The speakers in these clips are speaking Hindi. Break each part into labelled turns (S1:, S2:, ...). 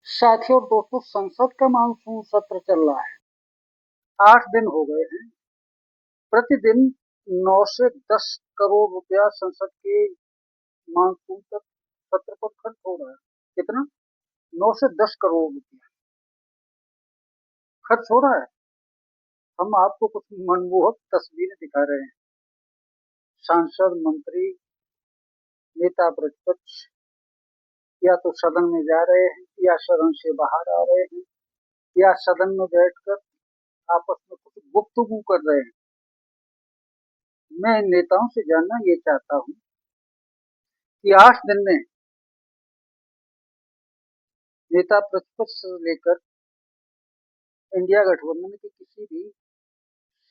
S1: साथियों और दोस्तों, संसद का मानसून सत्र चल रहा है। 8 दिन हो गए हैं। प्रतिदिन 9 से 10 करोड़ रुपया संसद के मानसून सत्र पर खर्च हो रहा है। कितना? 9 से 10 करोड़ रुपया खर्च हो रहा है। हम आपको कुछ मनमोहक तस्वीरें दिखा रहे हैं। सांसद, मंत्री, नेता प्रतिपक्ष या तो सदन में जा रहे हैं या सदन से बाहर आ रहे हैं या सदन में बैठकर आपस में कुछ गुफ्तगू कर रहे हैं। मैं इन नेताओं से जानना ये चाहता हूँ कि 8 दिन में नेता प्रतिपक्ष से लेकर इंडिया गठबंधन के किसी भी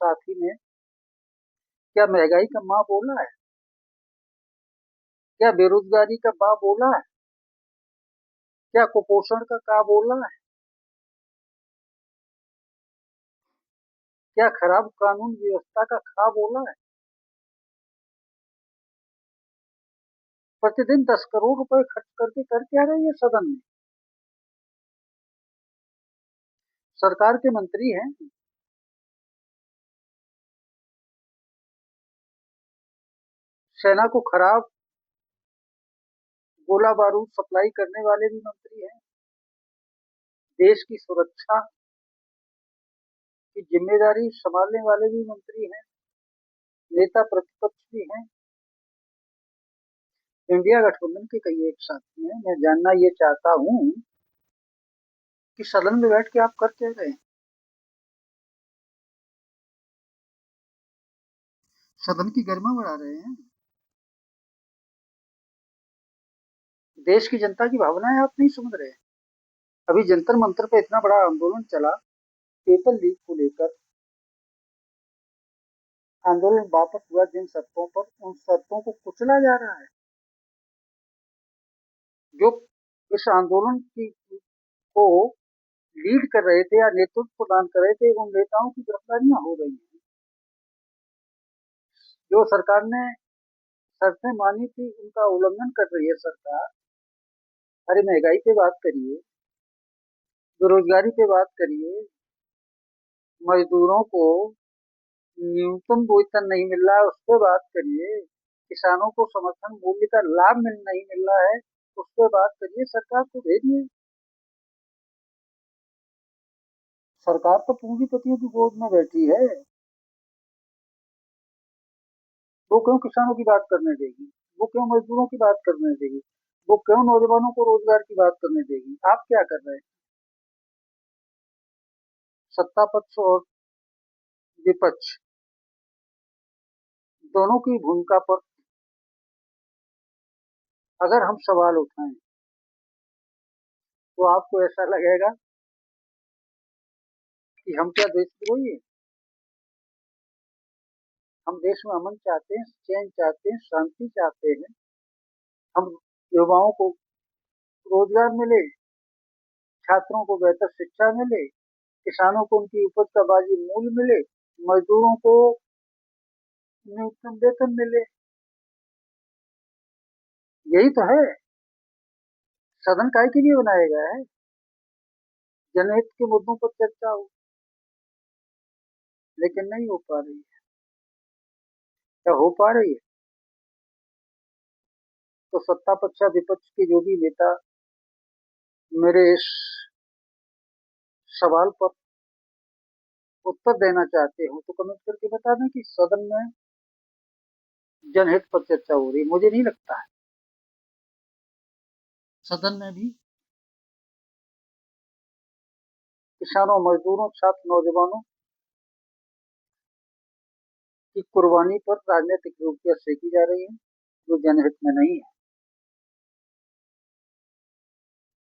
S1: साथी ने क्या महंगाई का माँ बोला है? क्या बेरोजगारी का बा बोला है? क्या कुपोषण का का बोला है? क्या खराब कानून व्यवस्था का खा बोला है? प्रतिदिन 10 करोड़ रुपए खर्च करके कर क्या रही है सदन में? सरकार के मंत्री हैं, सेना को खराब गोला बारूद सप्लाई करने वाले भी मंत्री हैं, देश की सुरक्षा की जिम्मेदारी संभालने वाले भी मंत्री हैं, नेता प्रतिपक्ष भी हैं, इंडिया गठबंधन के कई एक साथी हैं। मैं जानना ये चाहता हूँ कि सदन में बैठ के आप कर क्या रहे हैं? सदन की गरिमा बढ़ा रहे हैं। देश की जनता की भावनाएं आप नहीं समझ रहे हैं। अभी जंतर मंतर पे इतना बड़ा आंदोलन चला पेपर लीक को लेकर। आंदोलन वापस हुआ जिन शर्तों पर, उन शर्तों को कुचला जा रहा है। जो इस आंदोलन की को लीड कर रहे थे या नेतृत्व प्रदान कर रहे थे, उन नेताओं की गिरफ्तारियां हो रही हैं। जो सरकार ने शर्तें मानी थी उनका उल्लंघन कर रही है सरकार। अरे महंगाई पे बात करिए, बेरोजगारी पे बात करिए, मजदूरों को न्यूनतम वेतन नहीं मिल रहा है उस पर बात करिए, किसानों को समर्थन मूल्य का लाभ नहीं मिल रहा है उस पर बात करिए। सरकार को भेजिए। सरकार तो पूंजीपतियों की गोद में बैठी है। वो क्यों किसानों की बात करने देगी? वो क्यों मजदूरों की बात करने देगी? वो क्यों नौजवानों को रोजगार की बात करने देगी? आप क्या कर रहे हैं? सत्ता पक्ष और विपक्ष दोनों की भूमिका पर अगर हम सवाल उठाएं तो आपको ऐसा लगेगा कि हम क्या देशद्रोही हैं? हम देश में अमन चाहते हैं, चैन चाहते हैं, शांति चाहते हैं। हम युवाओं को रोजगार मिले, छात्रों को बेहतर शिक्षा मिले, किसानों को उनकी उपज का वाजिब मूल्य मिले, मजदूरों को न्यूनतम वेतन मिले। यही तो है। सदन काय के लिए बनाया गया है? जनहित के मुद्दों पर चर्चा हो, लेकिन नहीं हो पा रही है। क्या हो पा रही है? तो सत्ता पक्ष या विपक्ष के जो भी नेता मेरे इस सवाल पर उत्तर देना चाहते हो तो कमेंट करके बता दें कि सदन में जनहित पर चर्चा हो रही है। मुझे नहीं लगता है सदन में भी किसानों, मजदूरों, छात्र, नौजवानों की कुर्बानी पर राजनीतिक रूपरेखा सेकी जा रही है जो जनहित में नहीं है।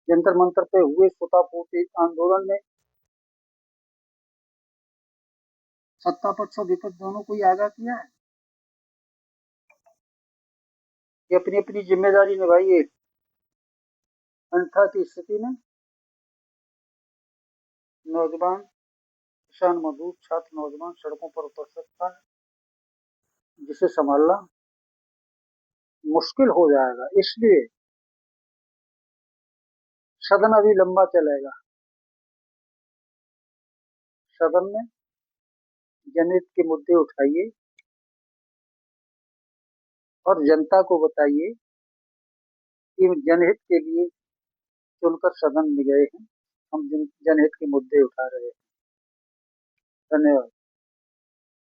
S1: जंतर मंतर पे हुए स्वतःपूर्ति आंदोलन में सत्ता पक्ष और विपक्ष दोनों को ही आगाह किया है कि अपनी अपनी जिम्मेदारी निभाइए, अन्यथा की स्थिति में नौजवान, किसान, मजदूर, छात्र, नौजवान सड़कों पर उतर सकता है, जिसे संभालना मुश्किल हो जाएगा। इसलिए सदन अभी लंबा चलेगा। सदन में जनहित के मुद्दे उठाइए और जनता को बताइए कि जनहित के लिए चुनकर सदन में गए हैं, हम जनहित के मुद्दे उठा रहे हैं। धन्यवाद।